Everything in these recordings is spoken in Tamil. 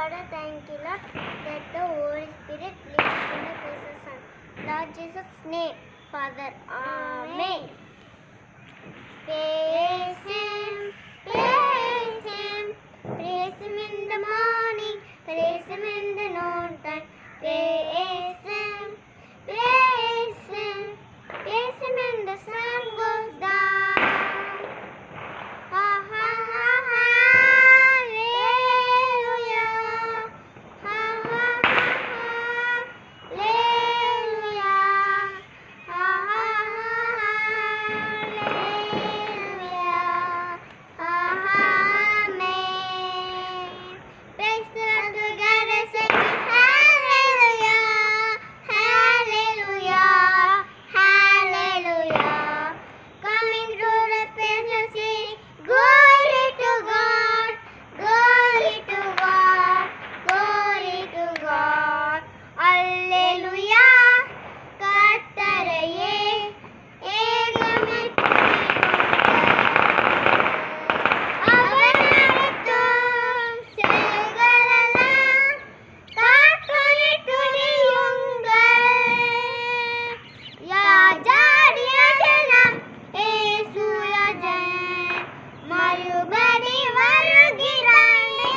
Father, thank you, Lord, that the Holy Spirit lives in the precious Son. Lord Jesus' name, Father. Amen. Praise Him, praise Him, praise Him in the morning, praise Him in the noontime, praise Him, praise Him, praise Him when the sun goes down. Ha ha ha hallelujah, ha ha ha hallelujah, ha ha hallelujah, amen. Praise the Lord together, sing hallelujah, hallelujah, hallelujah. Coming through the space and sing, glory to God, glory to God, glory to God. Hallelujah. கர்த்தரையே ஏகமே அவர் நடத்தும் செயல்களெல்லாம் காக்கவே துணியுங்கள். யாஜாடிய ஜனம் இயேசு ராஜன் மறுபடி வருகிறானே.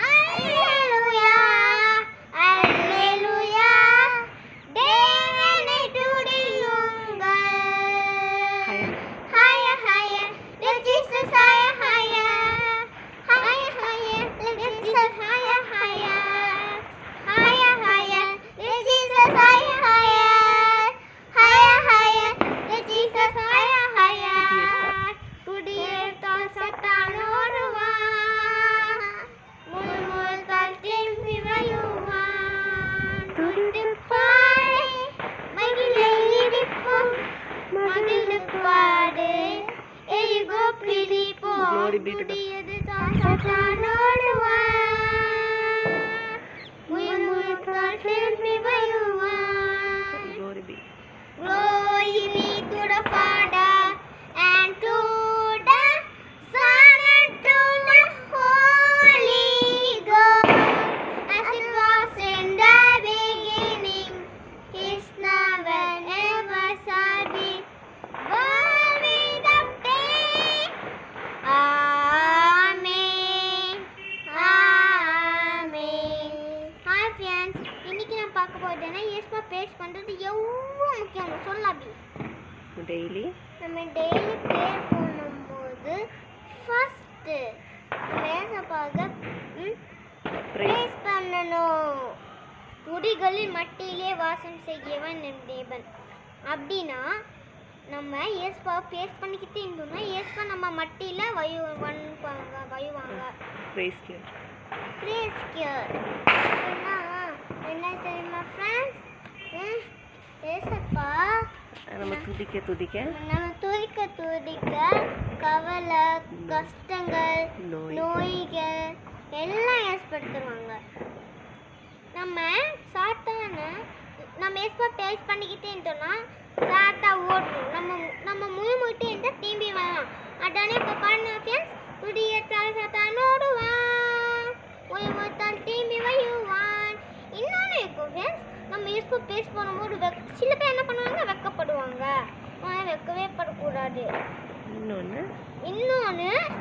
அல்லேலூயா, அல்லேலூயா, தேவனை துதியுங்கள். Higher, higher, let Jesus higher, higher, higher, higher, let Jesus higher, higher, higher, higher, let Jesus higher, higher, higher, higher, let Jesus higher, higher. குடியேற்றால் சத்தான் ஓடுவான், முழுமுழுத்தால் திரும்பி வருவான். துடிப்பாய் மகிழை இடிப்போம், மகிழ்ந்து பாடு எரிகோ பிடிப்போம். Glory be to God. குடியேற்றால் சத்தான் ஓடுவான், முழுமுழுத்தால் திரும்பி வருவான். Glory be. Glory be to the Father, and to the Son, and to the Holy Ghost, as it was in the beginning, is now, and ever shall be, world without end. Amen. Amen. Hi friends, இன்னைக்கு நான் பார்க்க போறதுன்னா இயேசுவை பிரேஸ் பண்றது எவ்வளவு முக்கியம் சொல்லாபி. Daily. நம்ம டெய்லி ப்ரேயர் பண்ணும்போது ஃபர்ஸ்ட் இயேசுவாக பிரேஸ் பண்ணணும். துதிகளில் மட்டிலே வாசம் செய்யவன் நம் தேவன். அப்படின்னா நம்ம இயேசுவை பிரேஸ் பண்ணிக்கிட்டே இருந்தோம்னா இயேசுவா நம்ம மட்டியில வயுவாங்க. Praise God. Praise God. என்ன தெரியுமா ஃப்ரெண்ட்ஸ், ஏசப்பா நம்ம துதிக்க நம்ம துதிக்க கவலை, கஷ்டங்கள், நோய்கள் எல்லாம் ஏற்படுத்துவாங்க. நம்ம ஏசப்பா பேஸ் பண்ணிக்கிட்டே இருந்தோம்னா சாத்தா ஓடணும். நம்ம முழுமுட்டே இருந்தால் திரும்பி வரலாம். அதானே இப்போ பாருங்க ஃப்ரெண்ட்ஸ், துதியத்தால் சாத்தான் ஓடுவான், முழுமுத்தால் திரும்பி வருவான். இன்னொன்று இருக்கும் ஃப்ரெண்ட்ஸ், நம்ம ஏசப்பா பேஸ் பண்ணும்போது சில பேர் என்ன பண்ணுவாங்க, வெக்கப்படுவாங்க. ஆனால் வெக்கவே படக்கூடாது. இன்னொன்று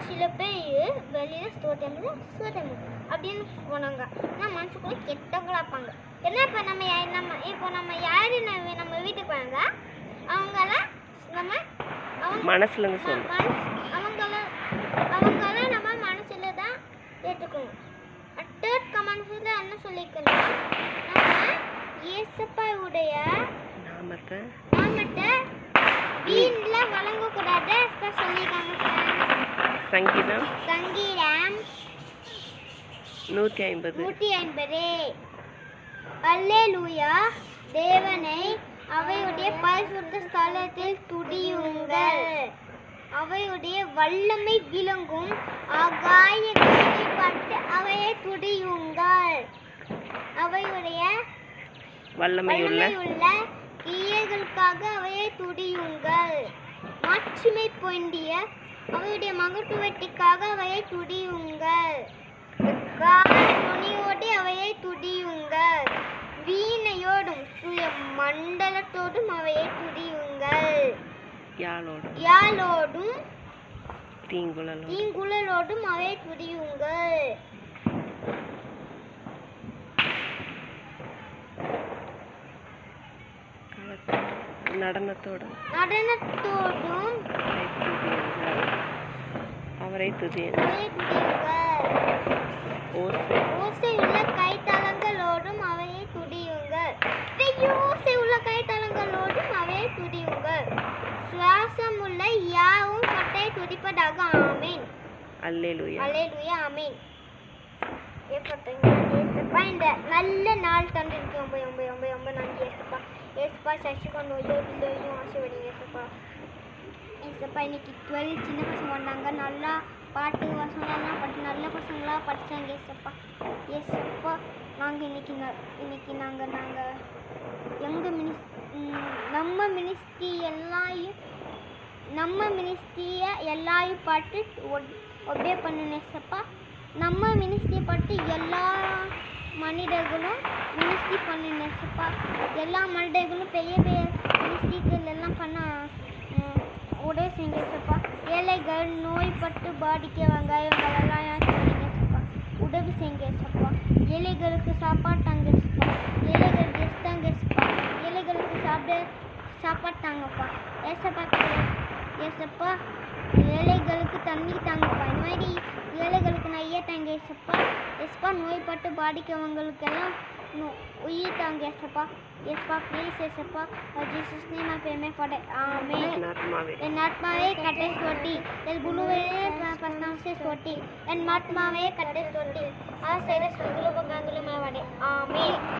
சில பேர் வெளியில் சோதனை அப்படின்னு போனாங்க. ஆனால் மனசுக்குள்ள கெட்டவங்களா இருப்பாங்க. என்ன இப்போ நம்ம யாரு நம்ம வீட்டுக்கு போனாங்க அவங்கள நம்ம மனசுல அவங்கள நம்ம மனசுல தான் ஏற்றுக்கணும். தேர்ட் கமெண்ட்ஸ்ல என்ன சொல்லிக்கணும், நம்ம இயேசுப்பாவுடைய நாமத்தை வீண்ல வழங்கக்கூடாது சொல்லியிருக்காங்க. சங்கீதம் 150. அல்லேலூயா, தேவனை அவையுடைய பரிசுத்த ஸ்தலத்தில் துதியுங்கள். அவையுடைய வல்லமை விளங்கும் ஆகாயத்தை பட்டு அவையை துதியுங்கள். அவையுடைய வல்லமையுள்ள கிரியைகளுக்காக அவையை துதியுங்கள். மாட்சிமை பொண்டிய அவையுடைய மகத்துவத்திற்காக அவையை துதியுங்கள். துணியோடி அவையை துதியுங்கள். வீணையோடும் சுய மண்டலத்தோடும் அவையை துதியுங்கள். யாழோடும் தீங்குழலோடும் அவையை துதியுங்கள். நடனத்தோடும் அவரை துதியுங்கள். ஓசையுள்ள கைத்தலங்களோடும் அவையை துதியுங்கள். ஓசையுள்ள கைத்தலங்களோடும் அவையை துதியுங்கள். சுவாசமுள்ள யாவும் கட்டை துதிப்பதாக. ஆமென். அல்லேலூயா. அல்லேலூயா. ஆமென். ஏசப்பா இந்த நல்ல நாள் தந்திருக்கு. ரொம்ப ரொம்ப ரொம்ப ரொம்ப நன்றி ஏசப்பா. ஏசப்பா சசிகா நோயோடும் ஆசீர்வதிங்க ஏசப்பா. ஏசப்பா இன்னைக்கு 12 சின்ன பசங்க வந்தாங்க. நல்லா பாட்டு வசனம்லாம் படித்து நல்ல பசங்களாக படித்தாங்க ஏசப்பா. ஏசப்பா நாங்கள் இன்னைக்கு நாங்கள் எங்கள் நம்ம மினிஸ்ட்ரியை எல்லாரையும் பார்த்து ஒபே பண்ணணும் ஏசப்பா. நம்ம மினிஸ்ட்ரி பார்த்து எல்லா மனிதர்களும் மினிஸ்ட்ரி பண்ணணும் ஏசப்பா. எல்லா மனிதர்களும் பெரிய பெரிய மினிஸ்ட்ரிகள் எல்லாம் பண்ண உதவி செய்யுங்க ஏசப்பா. ஏழைகள் நோய்பட்டு பாதிக்கிறவங்க இவங்களெல்லாம் ஏசப்பா உதவி செய்யுங்க ஏசப்பா. ஏழைகளுக்கு சாப்பாடு தாங்க ஏசப்பா. ஏழைகள் கெஸ்ட் தாங்க ஏசப்பா. ஏழைகளுக்கு சாப்பாடு தாங்கப்பா ஏசப்பா. ஏழைகளுக்கு தண்ணி தாங்கப்பா. இந்த மாதிரி ஏழைகளுக்கு நிறைய தாங்க ஏசப்பா. நோய்பட்டு பாதிக்கிறவங்களுக்கெல்லாம் உயிர் தாங்க ஏசப்பா. ப்ளீஸ் ஏசப்பா. Jesus name I pray for that. ஆமென். என் ஆத்மாவே கட்டை சொட்டி என் குழுவே பஸ்னாசே சொட்டி என் ஆத்மாவே கட்டை சொட்டி ஆசைர சுகுலபகாந்துலமாவடே. ஆமென்.